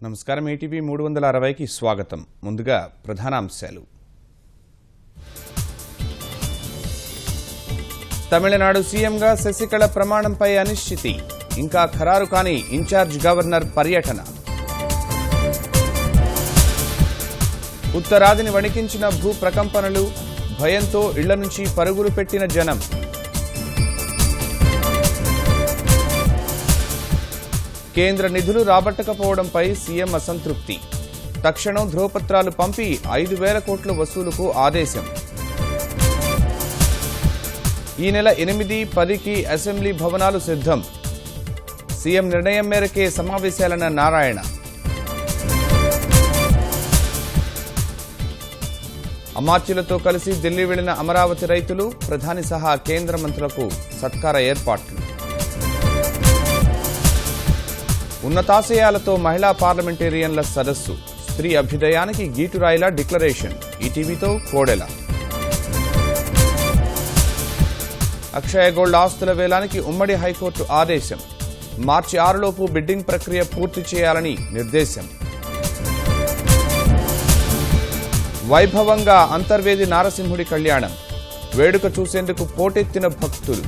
నమస్కారం ఏటీవీ 360కి స్వాగతం. ముందుగా ప్రధానాంశాలు. తమిళనాడు సీఎంగా శశికళ ప్రమాణంపై అనిశ్చితి. ఇంకా ఖరారు కాని ఇన్ఛార్జ్ గవర్నర్ పర్యటన. ఉత్తరాదిని వణికించిన భూ ప్రకంపనలు. భయంతో ఇళ్ల నుంచి పరుగులు పెట్టిన జనం. కేంద్ర నిధులు రాబట్టకపోవడంపై సీఎం అసంతృప్తి. తక్షణం ధ్రువపత్రాలు పంపి 5,000 కోట్ల వసూలుకు ఆదేశం. ఈ నెల 8, 10కి అసెంబ్లీ భవనాలు సిద్ధం. సీఎం నిర్ణయం మేరకే సమావేశాలన్న నారాయణ. అమాత్యులతో కలిసి ఢిల్లీ వెళ్లిన అమరావతి రైతులు. ప్రధాని సహా కేంద్ర మంత్రులకు సత్కార ఏర్పాట్లు. ఉన్నతాశయాలతో మహిళా పార్లమెంటేరియన్ల సదస్సు. స్త్రీ అభ్యుదయానికి గీటురాయిలా డిక్లరేషన్. ఈటీవీతో కోడెల. అక్షయ గోల్డ్ ఆస్తుల వేలానికి ఉమ్మడి హైకోర్టు ఆదేశం. మార్చి 6లోపు బిడ్డింగ్ ప్రక్రియ పూర్తి చేయాలని నిర్దేశం. వైభవంగా అంతర్వేది నారసింహుడి కళ్యాణం. వేడుక చూసేందుకు పోటెత్తిన భక్తులు.